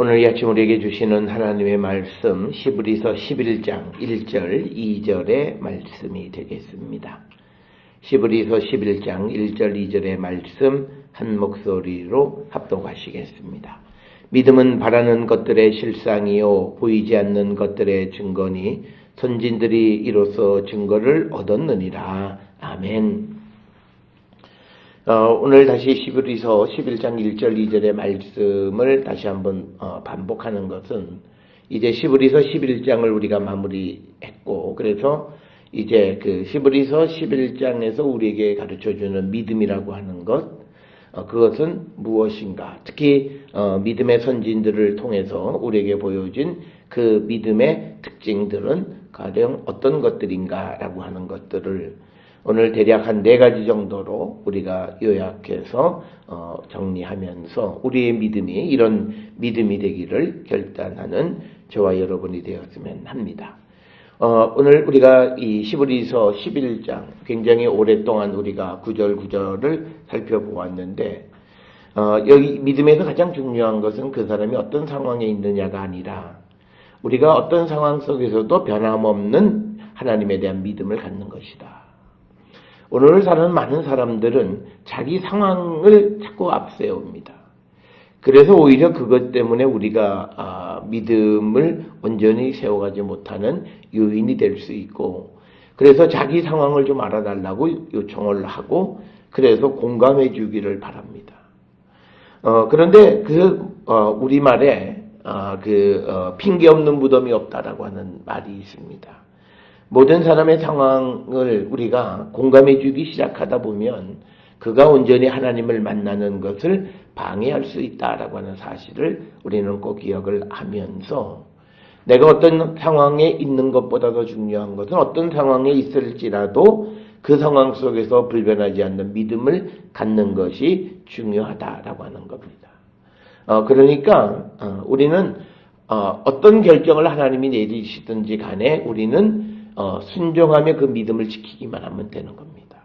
오늘 이 아침 우리에게 주시는 하나님의 말씀 히브리서 11장 1절 2절의 말씀이 되겠습니다. 히브리서 11장 1절 2절의 말씀 한 목소리로 합독하시겠습니다. 믿음은 바라는 것들의 실상이요 보이지 않는 것들의 증거니 선진들이 이로써 증거를 얻었느니라. 아멘. 오늘 다시 히브리서 11장 1절 2절의 말씀을 다시 한번 반복하는 것은 이제 히브리서 11장을 우리가 마무리했고, 그래서 이제 그 히브리서 11장에서 우리에게 가르쳐주는 믿음이라고 하는 것, 그것은 무엇인가? 특히 믿음의 선진들을 통해서 우리에게 보여진 그 믿음의 특징들은 가령 어떤 것들인가라고 하는 것들을 오늘 대략 한 4가지 정도로 우리가 요약해서 정리하면서 우리의 믿음이 이런 믿음이 되기를 결단하는 저와 여러분이 되었으면 합니다. 오늘 우리가 이 히브리서 11장 굉장히 오랫동안 우리가 구절구절을 살펴보았는데 여기 믿음에서 가장 중요한 것은 그 사람이 어떤 상황에 있느냐가 아니라 우리가 어떤 상황 속에서도 변함없는 하나님에 대한 믿음을 갖는 것이다. 오늘 사는 많은 사람들은 자기 상황을 자꾸 앞세웁니다. 그래서 오히려 그것 때문에 우리가 믿음을 온전히 세워가지 못하는 요인이 될 수 있고, 그래서 자기 상황을 좀 알아달라고 요청을 하고, 그래서 공감해 주기를 바랍니다. 그런데 우리말에 핑계 없는 무덤이 없다라고 하는 말이 있습니다. 모든 사람의 상황을 우리가 공감해 주기 시작하다 보면 그가 온전히 하나님을 만나는 것을 방해할 수 있다라고 하는 사실을 우리는 꼭 기억을 하면서 내가 어떤 상황에 있는 것보다 더 중요한 것은 어떤 상황에 있을지라도 그 상황 속에서 불변하지 않는 믿음을 갖는 것이 중요하다라고 하는 겁니다. 그러니까 우리는 어떤 결정을 하나님이 내리시든지 간에 우리는 순종하며 그 믿음을 지키기만 하면 되는 겁니다.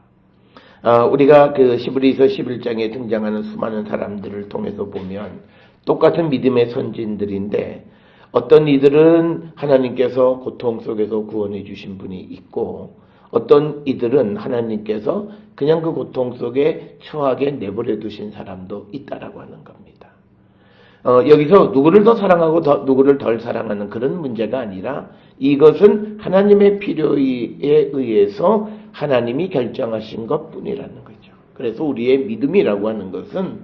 우리가 그 히브리서 11장에 등장하는 수많은 사람들을 통해서 보면 똑같은 믿음의 선진들인데 어떤 이들은 하나님께서 고통 속에서 구원해 주신 분이 있고 어떤 이들은 하나님께서 그냥 그 고통 속에 처하게 내버려 두신 사람도 있다라고 하는 겁니다. 여기서 누구를 더 사랑하고 누구를 덜 사랑하는 그런 문제가 아니라 이것은 하나님의 필요에 의해서 하나님이 결정하신 것뿐이라는 거죠. 그래서 우리의 믿음이라고 하는 것은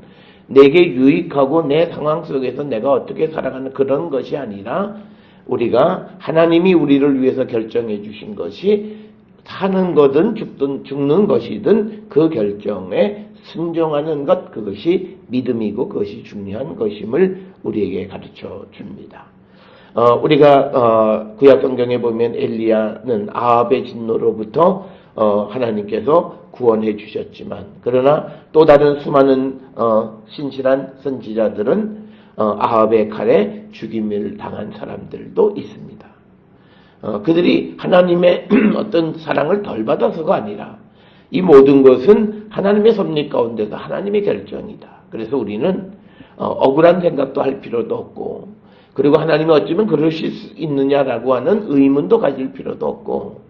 내게 유익하고 내 상황 속에서 내가 어떻게 살아가는 그런 것이 아니라 우리가 하나님이 우리를 위해서 결정해 주신 것이 사는 거든 죽는 것이든 그 결정에 순종하는 것, 그것이 믿음이고 그것이 중요한 것임을 우리에게 가르쳐 줍니다. 우리가 구약 성경에 보면 엘리야는 아합의 진노로부터 하나님께서 구원해 주셨지만 그러나 또 다른 수많은 신실한 선지자들은 아합의 칼에 죽임을 당한 사람들도 있습니다. 그들이 하나님의 어떤 사랑을 덜 받아서가 아니라 이 모든 것은 하나님의 섭리 가운데서 하나님의 결정이다. 그래서 우리는 억울한 생각도 할 필요도 없고, 그리고 하나님이 어쩌면 그러실 수 있느냐라고 하는 의문도 가질 필요도 없고,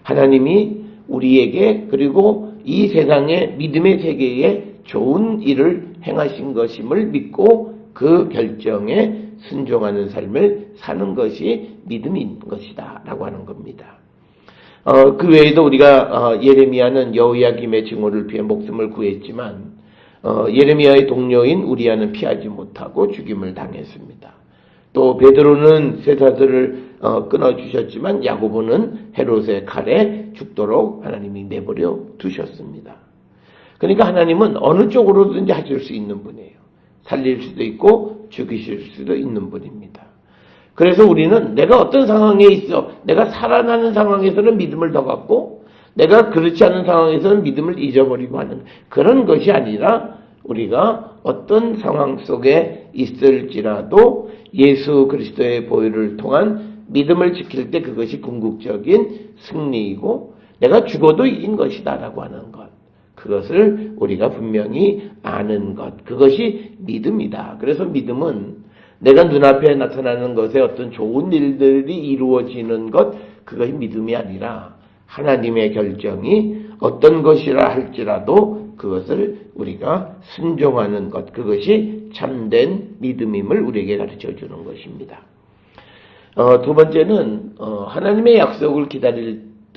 하나님이 우리에게 그리고 이 세상의 믿음의 세계에 좋은 일을 행하신 것임을 믿고 그 결정에 순종하는 삶을 사는 것이 믿음인 것이다 라고 하는 겁니다. 그 외에도 우리가 예레미야는 여호야김의 증오를 피해 목숨을 구했지만 예레미야의 동료인 우리야는 피하지 못하고 죽임을 당했습니다. 또 베드로는 쇠사슬을 끊어주셨지만 야고보는 헤롯의 칼에 죽도록 하나님이 내버려 두셨습니다. 그러니까 하나님은 어느 쪽으로든지 하실 수 있는 분이에요. 살릴 수도 있고 죽이실 수도 있는 분입니다. 그래서 우리는 내가 어떤 상황에 있어, 내가 살아나는 상황에서는 믿음을 더 갖고 내가 그렇지 않은 상황에서는 믿음을 잊어버리고 하는 그런 것이 아니라 우리가 어떤 상황 속에 있을지라도 예수 그리스도의 보혈을 통한 믿음을 지킬 때 그것이 궁극적인 승리이고 내가 죽어도 이긴 것이다 라고 하는 것, 그것을 우리가 분명히 아는 것, 그것이 믿음이다. 그래서 믿음은 내가 눈앞에 나타나는 것에 어떤 좋은 일들이 이루어지는 것, 그것이 믿음이 아니라 하나님의 결정이 어떤 것이라 할지라도 그것을 우리가 순종하는 것, 그것이 참된 믿음임을 우리에게 가르쳐 주는 것입니다. 두 번째는 하나님의 약속을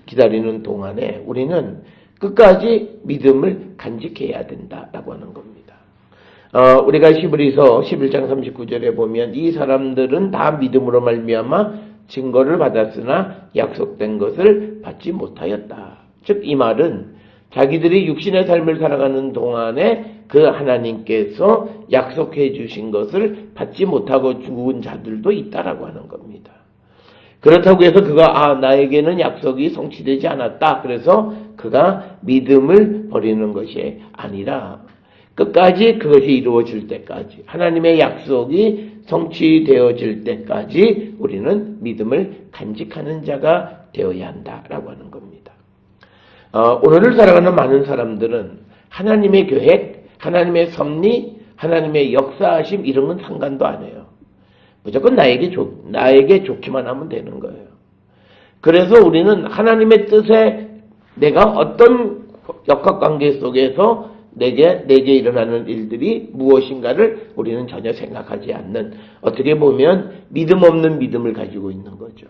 기다리는 동안에 우리는 끝까지 믿음을 간직해야 된다라고 하는 겁니다. 우리가 히브리서 11장 39절에 보면 이 사람들은 다 믿음으로 말미암아 증거를 받았으나 약속된 것을 받지 못하였다. 즉 이 말은 자기들이 육신의 삶을 살아가는 동안에 그 하나님께서 약속해 주신 것을 받지 못하고 죽은 자들도 있다라고 하는 겁니다. 그렇다고 해서 그가 나에게는 약속이 성취되지 않았다. 그래서 그가 믿음을 버리는 것이 아니라 끝까지 그것이 이루어질 때까지, 하나님의 약속이 성취되어질 때까지 우리는 믿음을 간직하는 자가 되어야 한다라고 하는 겁니다. 오늘을 살아가는 많은 사람들은 하나님의 계획, 하나님의 섭리, 하나님의 역사하심 이런 건 상관도 안 해요. 무조건 나에게 좋기만 하면 되는 거예요. 그래서 우리는 하나님의 뜻에 내가 어떤 역학관계 속에서 내게 일어나는 일들이 무엇인가를 우리는 전혀 생각하지 않는, 어떻게 보면 믿음 없는 믿음을 가지고 있는 거죠.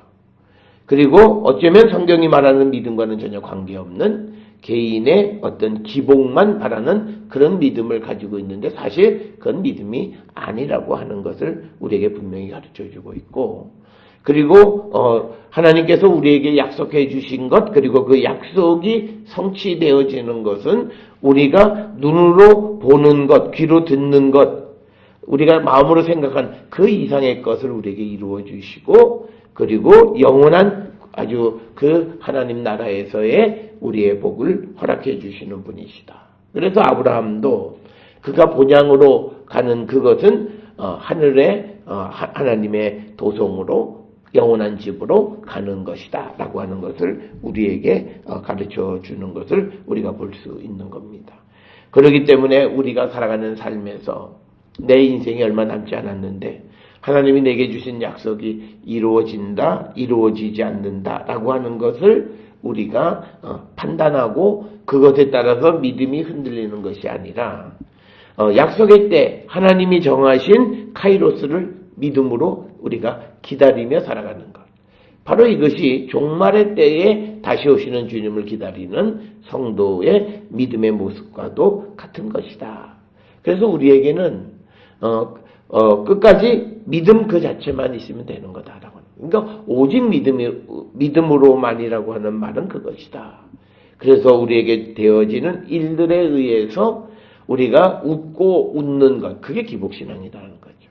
그리고 어쩌면 성경이 말하는 믿음과는 전혀 관계없는 개인의 어떤 기복만 바라는 그런 믿음을 가지고 있는데 사실 그건 믿음이 아니라고 하는 것을 우리에게 분명히 가르쳐주고 있고, 그리고 하나님께서 우리에게 약속해 주신 것, 그리고 그 약속이 성취되어지는 것은 우리가 눈으로 보는 것, 귀로 듣는 것, 우리가 마음으로 생각한 그 이상의 것을 우리에게 이루어 주시고, 그리고 영원한 아주 그 하나님 나라에서의 우리의 복을 허락해 주시는 분이시다. 그래서 아브라함도 그가 본향으로 가는 그것은 하늘의 하나님의 도성으로 영원한 집으로 가는 것이다 라고 하는 것을 우리에게 가르쳐 주는 것을 우리가 볼 수 있는 겁니다. 그렇기 때문에 우리가 살아가는 삶에서 내 인생이 얼마 남지 않았는데 하나님이 내게 주신 약속이 이루어진다, 이루어지지 않는다 라고 하는 것을 우리가 판단하고 그것에 따라서 믿음이 흔들리는 것이 아니라 약속의 때 하나님이 정하신 카이로스를 믿음으로 우리가 기다리며 살아가는 것. 바로 이것이 종말의 때에 다시 오시는 주님을 기다리는 성도의 믿음의 모습과도 같은 것이다. 그래서 우리에게는 끝까지 믿음 그 자체만 있으면 되는 거다라고. 그러니까 오직 믿음으로만이라고 하는 말은 그것이다. 그래서 우리에게 되어지는 일들에 의해서 우리가 웃고 웃는 것, 그게 기복신앙이라는 거죠.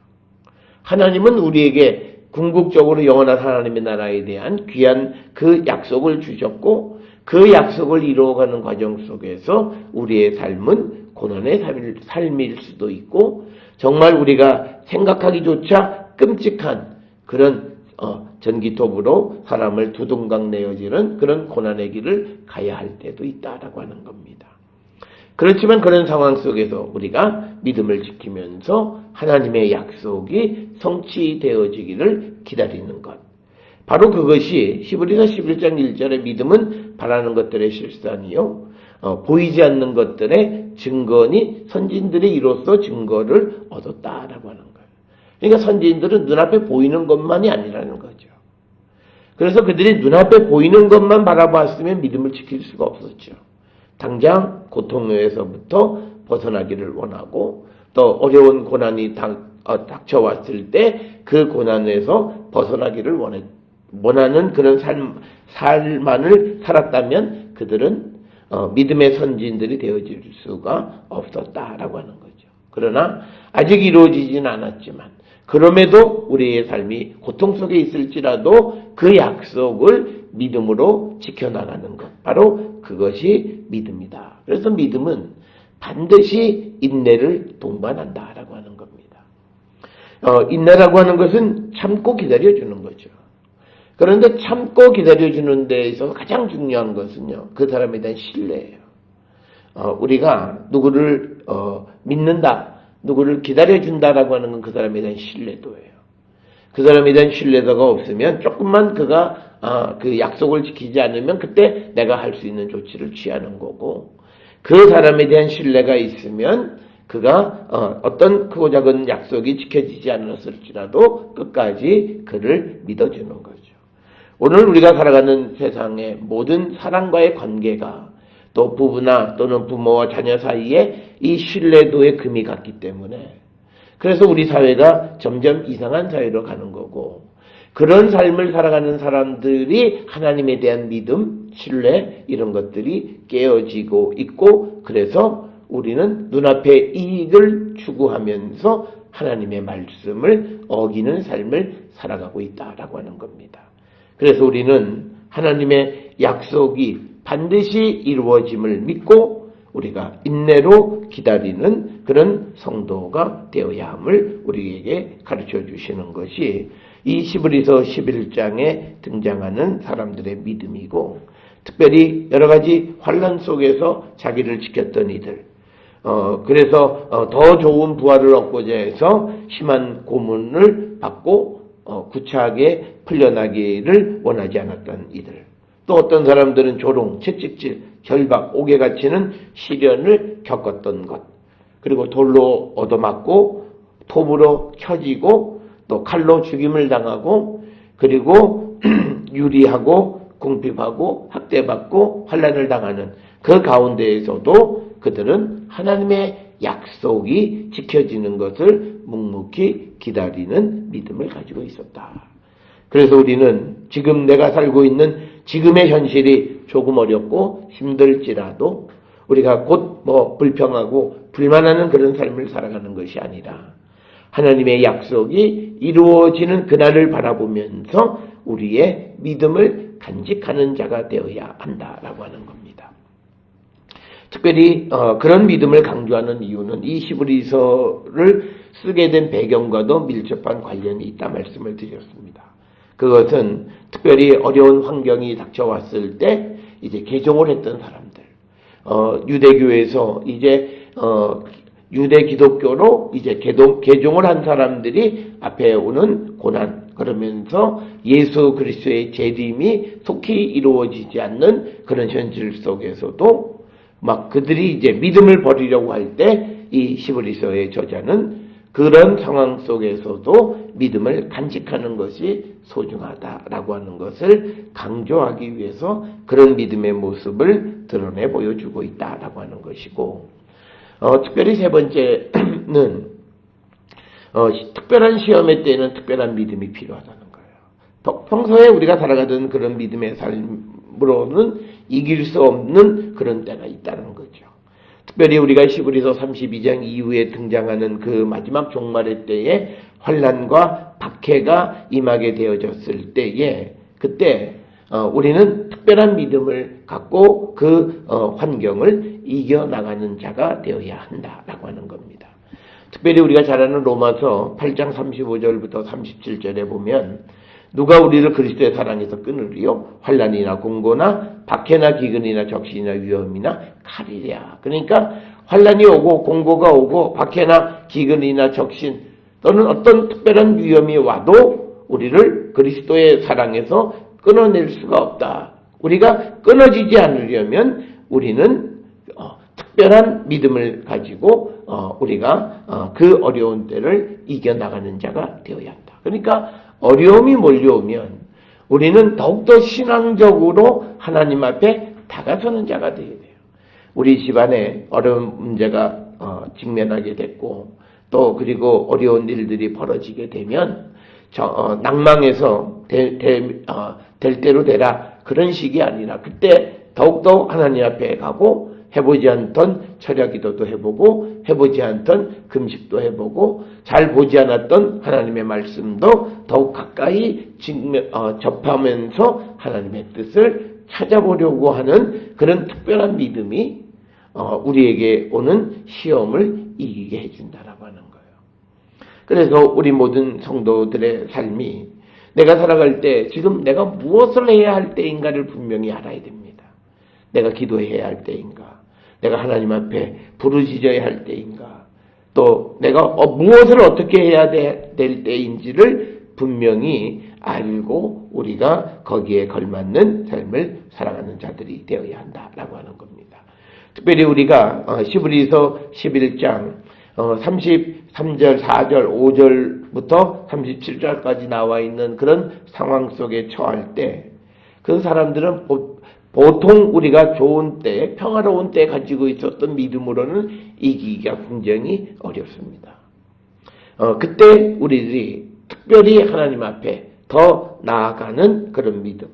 하나님은 우리에게 궁극적으로 영원한 하나님의 나라에 대한 귀한 그 약속을 주셨고, 그 약속을 이루어가는 과정 속에서 우리의 삶은 고난의 삶일 수도 있고, 정말 우리가 생각하기조차 끔찍한 그런 전기톱으로 사람을 두둥강 내어지는 그런 고난의 길을 가야 할 때도 있다라고 하는 겁니다. 그렇지만 그런 상황 속에서 우리가 믿음을 지키면서 하나님의 약속이 성취되어지기를 기다리는 것. 바로 그것이 히브리서 11장 1절의 믿음은 바라는 것들의 실상이요, 보이지 않는 것들의 증거니 선지인들이 이로써 증거를 얻었다라고 하는 거예요. 그러니까 선지인들은 눈앞에 보이는 것만이 아니라는 거죠. 그래서 그들이 눈앞에 보이는 것만 바라봤으면 믿음을 지킬 수가 없었죠. 당장 고통에서부터 벗어나기를 원하고, 또 어려운 고난이 닥쳐왔을 때 그 고난에서 벗어나기를 원하는 그런 삶만을 살았다면 그들은 믿음의 선지인들이 되어질 수가 없었다라고 하는 거죠. 그러나 아직 이루어지진 않았지만 그럼에도 우리의 삶이 고통 속에 있을지라도 그 약속을 믿음으로 지켜나가는 것, 바로 그것이 믿음이다. 그래서 믿음은 반드시 인내를 동반한다라고 하는 겁니다. 인내라고 하는 것은 참고 기다려주는 거죠. 그런데 참고 기다려주는 데 있어서 가장 중요한 것은요, 그 사람에 대한 신뢰예요. 우리가 누구를 믿는다, 누구를 기다려준다라고 하는 건 그 사람에 대한 신뢰도예요. 그 사람에 대한 신뢰도가 없으면 조금만 그가 그 약속을 지키지 않으면 그때 내가 할 수 있는 조치를 취하는 거고, 그 사람에 대한 신뢰가 있으면 그가 어떤 크고 작은 약속이 지켜지지 않았을지라도 끝까지 그를 믿어주는 거죠. 오늘 우리가 살아가는 세상의 모든 사람과의 관계가 또 부부나 또는 부모와 자녀 사이에 이 신뢰도의 금이 갔기 때문에, 그래서 우리 사회가 점점 이상한 사회로 가는 거고, 그런 삶을 살아가는 사람들이 하나님에 대한 믿음, 신뢰 이런 것들이 깨어지고 있고, 그래서 우리는 눈앞의 이익을 추구하면서 하나님의 말씀을 어기는 삶을 살아가고 있다라고 하는 겁니다. 그래서 우리는 하나님의 약속이 반드시 이루어짐을 믿고 우리가 인내로 기다리는 그런 성도가 되어야 함을 우리에게 가르쳐 주시는 것이 이 히브리서 11장에 등장하는 사람들의 믿음이고, 특별히 여러 가지 환난 속에서 자기를 지켰던 이들, 그래서 더 좋은 부활을 얻고자 해서 심한 고문을 받고 구차하게 풀려나기를 원하지 않았던 이들, 또 어떤 사람들은 조롱, 채찍질, 결박, 옥에 갇히는 시련을 겪었던 것, 그리고 돌로 얻어맞고 톱으로 켜지고 또 칼로 죽임을 당하고, 그리고 유리하고 궁핍하고 학대받고 환난을 당하는 그 가운데에서도 그들은 하나님의 약속이 지켜지는 것을 묵묵히 기다리는 믿음을 가지고 있었다. 그래서 우리는 지금 내가 살고 있는 지금의 현실이 조금 어렵고 힘들지라도 우리가 곧 불평하고 불만하는 그런 삶을 살아가는 것이 아니라 하나님의 약속이 이루어지는 그날을 바라보면서 우리의 믿음을 간직하는 자가 되어야 한다라고 하는 겁니다. 특별히 그런 믿음을 강조하는 이유는 이 히브리서를 쓰게 된 배경과도 밀접한 관련이 있다 말씀을 드렸습니다. 그것은 특별히 어려운 환경이 닥쳐왔을 때 이제 개종을 했던 사람들, 유대교에서 이제 유대 기독교로 이제 개종을 한 사람들이 앞에 오는 고난, 그러면서 예수 그리스도의 재림이 속히 이루어지지 않는 그런 현실 속에서도 막 그들이 이제 믿음을 버리려고 할 때 이 히브리서의 저자는 그런 상황 속에서도 믿음을 간직하는 것이 소중하다라고 하는 것을 강조하기 위해서 그런 믿음의 모습을 드러내 보여주고 있다라고 하는 것이고, 특별히 세 번째는 특별한 시험의 때에는 특별한 믿음이 필요하다는 거예요. 평소에 우리가 살아가던 그런 믿음의 삶으로는 이길 수 없는 그런 때가 있다는 거죠. 특별히 우리가 히브리서 32장 이후에 등장하는 그 마지막 종말의 때에 환난과 박해가 임하게 되어졌을 때에 그때 우리는 특별한 믿음을 갖고 그 환경을 이겨나가는 자가 되어야 한다라고 하는 겁니다. 특별히 우리가 잘 아는 로마서 8장 35절부터 37절에 보면 누가 우리를 그리스도의 사랑에서 끊으리요? 환난이나 공고나 박해나 기근이나 적신이나 위험이나 칼이랴. 그러니까 환난이 오고 공고가 오고 박해나 기근이나 적신 또는 어떤 특별한 위험이 와도 우리를 그리스도의 사랑에서 끊어낼 수가 없다. 우리가 끊어지지 않으려면 우리는 특별한 믿음을 가지고 우리가 그 어려운 때를 이겨나가는 자가 되어야 한다. 그러니까 어려움이 몰려오면 우리는 더욱더 신앙적으로 하나님 앞에 다가서는 자가 되어야 돼요. 우리 집안에 어려운 문제가 직면하게 됐고 또 그리고 어려운 일들이 벌어지게 되면 낭망해서 될 대로 되라 그런 식이 아니라 그때 더욱더 하나님 앞에 가고 해보지 않던 철야기도도 해보고 해보지 않던 금식도 해보고 잘 보지 않았던 하나님의 말씀도 더욱 가까이 접하면서 하나님의 뜻을 찾아보려고 하는 그런 특별한 믿음이 우리에게 오는 시험을 이기게 해준다라고 하는 거예요. 그래서 우리 모든 성도들의 삶이 내가 살아갈 때 지금 내가 무엇을 해야 할 때인가를 분명히 알아야 됩니다. 내가 기도해야 할 때인가, 내가 하나님 앞에 부르짖어야 할 때인가, 또 내가 무엇을 어떻게 해야 될 때인지를 분명히 알고 우리가 거기에 걸맞는 삶을 살아가는 자들이 되어야 한다라고 하는 겁니다. 특별히 우리가 히브리서 11장 33절, 4절, 5절부터 37절까지 나와 있는 그런 상황 속에 처할 때 그 사람들은 보통 우리가 좋은 때, 평화로운 때 가지고 있었던 믿음으로는 이기기가 굉장히 어렵습니다. 그때 우리들이 특별히 하나님 앞에 더 나아가는 그런 믿음.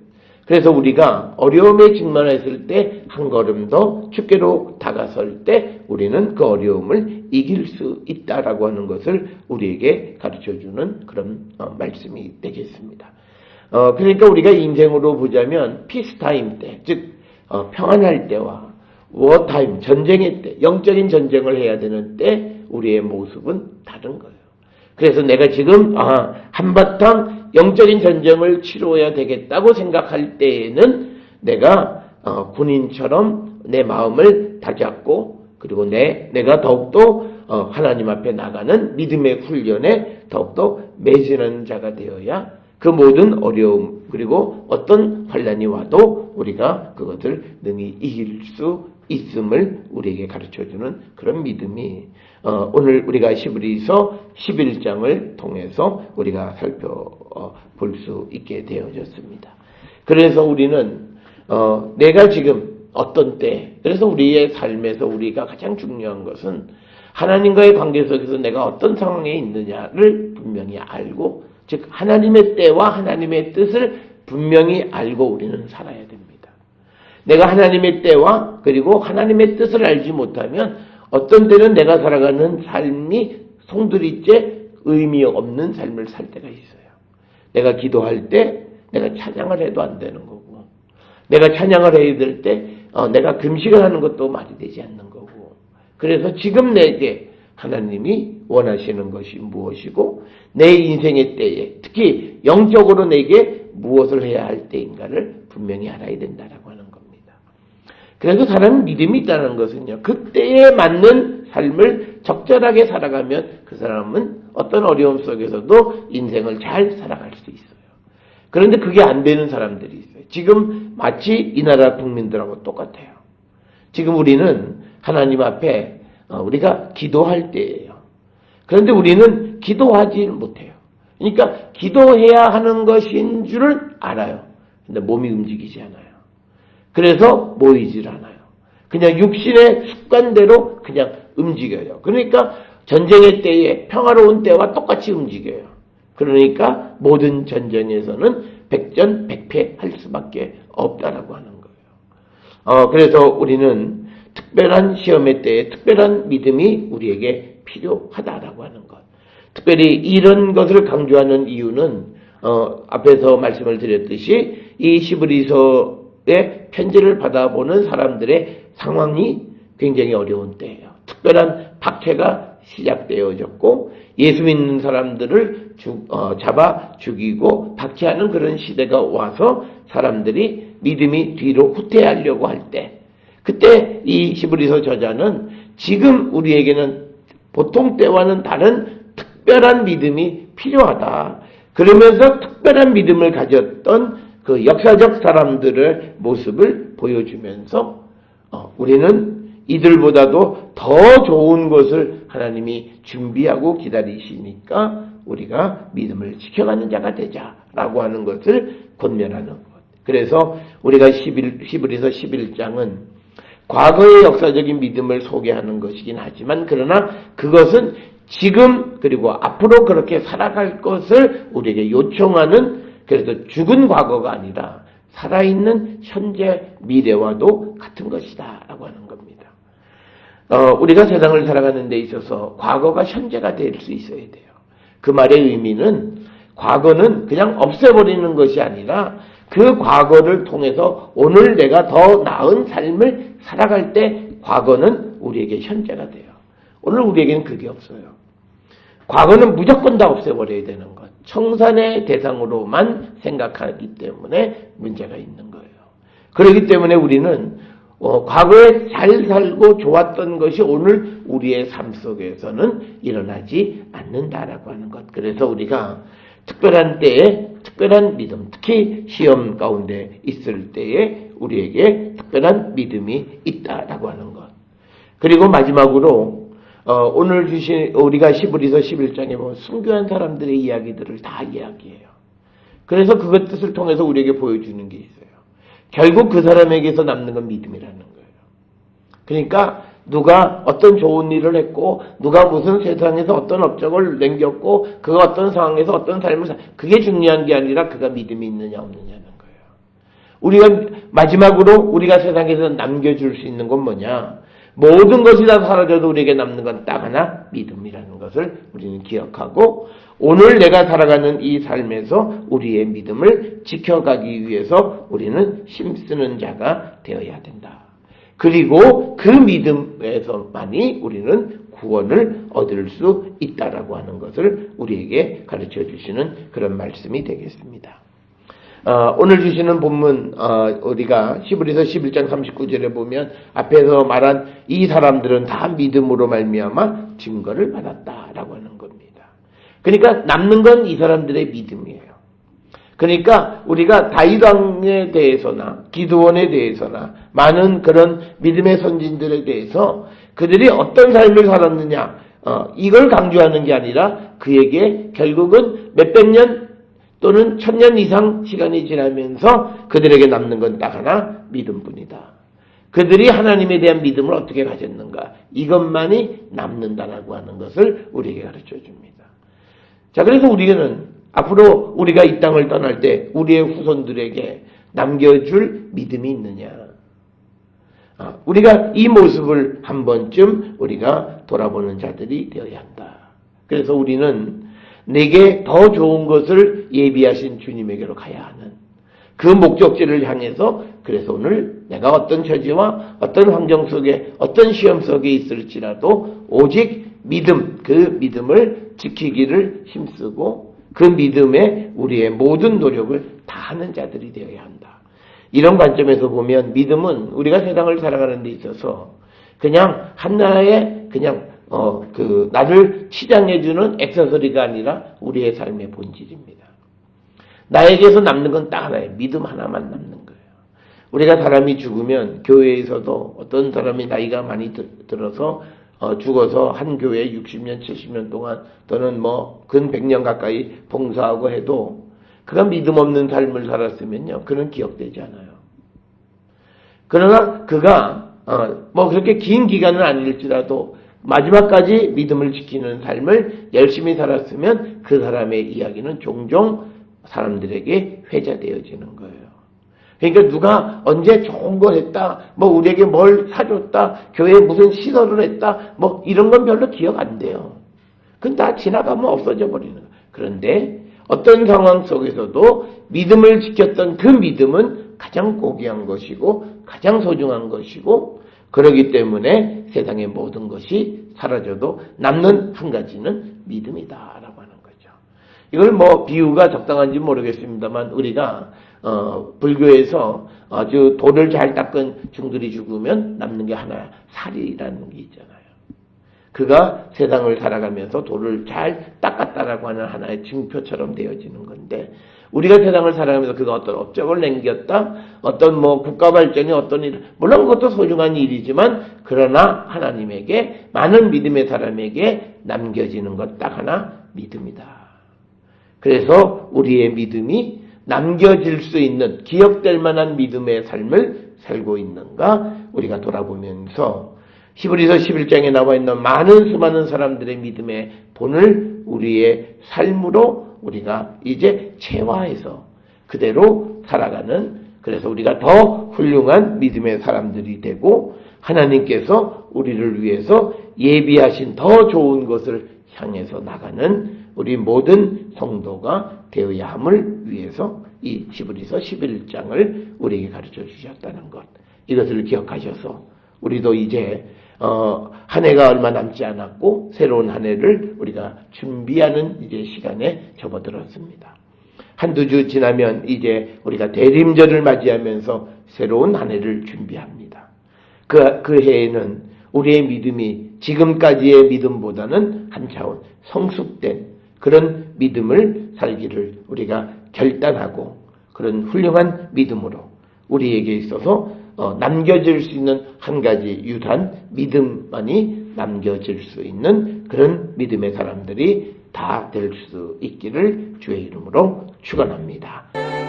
그래서 우리가 어려움에 직면했을 때 한 걸음 더 주께로 다가설 때 우리는 그 어려움을 이길 수 있다라고 하는 것을 우리에게 가르쳐주는 그런 말씀이 되겠습니다. 그러니까 우리가 인생으로 보자면 피스타임 때, 즉 평안할 때와 워타임, 전쟁의 때, 영적인 전쟁을 해야 되는 때 우리의 모습은 다른 거예요. 그래서 내가 지금 한바탕 영적인 전쟁을 치러야 되겠다고 생각할 때에는 내가 군인처럼 내 마음을 다잡고 그리고 내가 더욱더 하나님 앞에 나가는 믿음의 훈련에 더욱더 매진하는 자가 되어야 그 모든 어려움 그리고 어떤 환난이 와도 우리가 그것을 능히 이길 수 있음을 우리에게 가르쳐주는 그런 믿음이 오늘 우리가 히브리서 11장을 통해서 우리가 살펴볼 수 있게 되어졌습니다. 그래서 우리는 내가 지금 어떤 때, 그래서 우리의 삶에서 우리가 가장 중요한 것은 하나님과의 관계 속에서 내가 어떤 상황에 있느냐를 분명히 알고, 즉 하나님의 때와 하나님의 뜻을 분명히 알고 우리는 살아야 됩니다. 내가 하나님의 때와 그리고 하나님의 뜻을 알지 못하면 어떤 때는 내가 살아가는 삶이 송두리째 의미 없는 삶을 살 때가 있어요. 내가 기도할 때 내가 찬양을 해도 안 되는 거고, 내가 찬양을 해야 될 때 내가 금식을 하는 것도 말이 되지 않는 거고, 그래서 지금 내게 하나님이 원하시는 것이 무엇이고 내 인생의 때에 특히 영적으로 내게 무엇을 해야 할 때인가를 분명히 알아야 된다라고 하는 겁니다. 그래서 사람은 믿음이 있다는 것은요, 그때에 맞는 삶을 적절하게 살아가면 그 사람은 어떤 어려움 속에서도 인생을 잘 살아갈 수 있어요. 그런데 그게 안 되는 사람들이 있어요. 지금 마치 이 나라 국민들하고 똑같아요. 지금 우리는 하나님 앞에 우리가 기도할 때예요. 그런데 우리는 기도하지 못해요. 그러니까 기도해야 하는 것인 줄을 알아요. 근데 몸이 움직이지 않아요. 그래서 모이질 않아요. 그냥 육신의 습관대로 그냥 움직여요. 그러니까 전쟁의 때에 평화로운 때와 똑같이 움직여요. 그러니까 모든 전쟁에서는 백전백패할 수밖에 없다라고 하는 거예요. 그래서 우리는 특별한 시험의 때에 특별한 믿음이 우리에게 필요하다라고 하는 것. 특별히 이런 것을 강조하는 이유는 앞에서 말씀을 드렸듯이 이 히브리서의 편지를 받아보는 사람들의 상황이 굉장히 어려운 때예요. 특별한 박해가 시작되어졌고 예수 믿는 사람들을 잡아 죽이고 박해하는 그런 시대가 와서 사람들이 믿음이 뒤로 후퇴하려고 할 때, 그때 이 히브리서 저자는 지금 우리에게는 보통 때와는 다른 특별한 믿음이 필요하다. 그러면서 특별한 믿음을 가졌던 그 역사적 사람들의 모습을 보여주면서 우리는 이들보다도 더 좋은 것을 하나님이 준비하고 기다리시니까 우리가 믿음을 지켜가는 자가 되자라고 하는 것을 권면하는 것. 그래서 우리가 히브리서 11장은 과거의 역사적인 믿음을 소개하는 것이긴 하지만 그러나 그것은 지금 그리고 앞으로 그렇게 살아갈 것을 우리에게 요청하는, 그래서 죽은 과거가 아니라 살아있는 현재 미래와도 같은 것이다 라고 하는 겁니다. 우리가 세상을 살아가는 데 있어서 과거가 현재가 될 수 있어야 돼요. 그 말의 의미는 과거는 그냥 없애버리는 것이 아니라 그 과거를 통해서 오늘 내가 더 나은 삶을 살아갈 때 과거는 우리에게 현재가 돼요. 오늘 우리에게는 그게 없어요. 과거는 무조건 다 없애버려야 되는 것. 청산의 대상으로만 생각하기 때문에 문제가 있는 거예요. 그렇기 때문에 우리는 과거에 잘 살고 좋았던 것이 오늘 우리의 삶 속에서는 일어나지 않는다라고 하는 것. 그래서 우리가 특별한 때에 특별한 믿음, 특히 시험 가운데 있을 때에 우리에게 특별한 믿음이 있다라고 하는 것. 그리고 마지막으로 오늘 주신 우리가 히브리서 11장에 보면 순교한 사람들의 이야기들을 다 이야기해요. 그래서 그것 뜻을 통해서 우리에게 보여주는 게 있어요. 결국 그 사람에게서 남는 건 믿음이라는 거예요. 그러니까 누가 어떤 좋은 일을 했고 누가 무슨 세상에서 어떤 업적을 남겼고 그가 어떤 상황에서 어떤 삶을 그게 중요한 게 아니라 그가 믿음이 있느냐 없느냐는 거예요. 우리가 마지막으로 우리가 세상에서 남겨줄 수 있는 건 뭐냐? 모든 것이 다 사라져도 우리에게 남는 건 딱 하나 믿음이라는 것을 우리는 기억하고 오늘 내가 살아가는 이 삶에서 우리의 믿음을 지켜가기 위해서 우리는 힘쓰는 자가 되어야 된다. 그리고 그 믿음에서만이 우리는 구원을 얻을 수 있다라고 하는 것을 우리에게 가르쳐 주시는 그런 말씀이 되겠습니다. 오늘 주시는 본문 우리가 히브리서 11장 39절에 보면 앞에서 말한 이 사람들은 다 믿음으로 말미암아 증거를 받았다라고 하는 겁니다. 그러니까 남는 건 이 사람들의 믿음이에요. 그러니까 우리가 다윗 왕에 대해서나 기드온에 대해서나 많은 그런 믿음의 선진들에 대해서 그들이 어떤 삶을 살았느냐 이걸 강조하는 게 아니라 그에게 결국은 몇백 년 또는 1000년 이상 시간이 지나면서 그들에게 남는 건 딱 하나 믿음뿐이다. 그들이 하나님에 대한 믿음을 어떻게 가졌는가 이것만이 남는다라고 하는 것을 우리에게 가르쳐 줍니다. 자, 그래서 우리는 앞으로 우리가 이 땅을 떠날 때 우리의 후손들에게 남겨줄 믿음이 있느냐. 우리가 이 모습을 한 번쯤 우리가 돌아보는 자들이 되어야 한다. 그래서 우리는 내게 더 좋은 것을 예비하신 주님에게로 가야 하는 그 목적지를 향해서 그래서 오늘 내가 어떤 처지와 어떤 환경 속에 어떤 시험 속에 있을지라도 오직 믿음, 그 믿음을 지키기를 힘쓰고 그 믿음에 우리의 모든 노력을 다하는 자들이 되어야 한다. 이런 관점에서 보면 믿음은 우리가 세상을 살아가는 데 있어서 그냥 하나의 그냥 나를 치장해주는 액세서리가 아니라 우리의 삶의 본질입니다. 나에게서 남는 건 딱 하나예요. 믿음 하나만 남는 거예요. 우리가 사람이 죽으면 교회에서도 어떤 사람이 나이가 많이 들어서 죽어서 한 교회에 60년, 70년 동안 또는 근 100년 가까이 봉사하고 해도 그가 믿음 없는 삶을 살았으면요. 그는 기억되지 않아요. 그러나 그가 그렇게 긴 기간은 아닐지라도 마지막까지 믿음을 지키는 삶을 열심히 살았으면 그 사람의 이야기는 종종 사람들에게 회자되어지는 거예요. 그러니까 누가 언제 좋은 걸 했다, 우리에게 뭘 사줬다, 교회에 무슨 시설을 했다, 이런 건 별로 기억 안 돼요. 그건 다 지나가면 없어져 버리는 거예요. 그런데 어떤 상황 속에서도 믿음을 지켰던 그 믿음은 가장 고귀한 것이고 가장 소중한 것이고 그렇기 때문에 세상의 모든 것이 사라져도 남는 한 가지는 믿음이다라고 하는 거죠. 이걸 비유가 적당한지 모르겠습니다만 우리가 불교에서 아주 돌을 잘 닦은 중들이 죽으면 남는 게 하나 살이라는 게 있잖아요. 그가 세상을 살아가면서 돌을 잘 닦았다라고 하는 하나의 증표처럼 되어지는 건데 우리가 세상을 살아가면서 그가 어떤 업적을 남겼다, 어떤 국가 발전이 어떤 일, 물론 그것도 소중한 일이지만 그러나 하나님에게 많은 믿음의 사람에게 남겨지는 것 딱 하나 믿음이다. 그래서 우리의 믿음이 남겨질 수 있는 기억될 만한 믿음의 삶을 살고 있는가 우리가 돌아보면서 히브리서 11장에 나와 있는 많은 수많은 사람들의 믿음의 본을 우리의 삶으로 우리가 이제 체화해서 그대로 살아가는 그래서 우리가 더 훌륭한 믿음의 사람들이 되고 하나님께서 우리를 위해서 예비하신 더 좋은 것을 향해서 나가는 우리 모든 성도가 되어야 함을 위해서 이 히브리서 11장을 우리에게 가르쳐 주셨다는 것 이것을 기억하셔서 우리도 이제 한 해가 얼마 남지 않았고 새로운 한 해를 우리가 준비하는 이제 시간에 접어들었습니다. 한두 주 지나면 이제 우리가 대림절을 맞이하면서 새로운 한 해를 준비합니다. 그 해에는 우리의 믿음이 지금까지의 믿음보다는 한 차원 성숙된 그런 믿음을 살기를 우리가 결단하고 그런 훌륭한 믿음으로 우리에게 있어서 남겨질 수 있는 한 가지 유산 믿음만이 남겨질 수 있는 그런 믿음의 사람들이 다 될 수 있기를 주의 이름으로 축원합니다.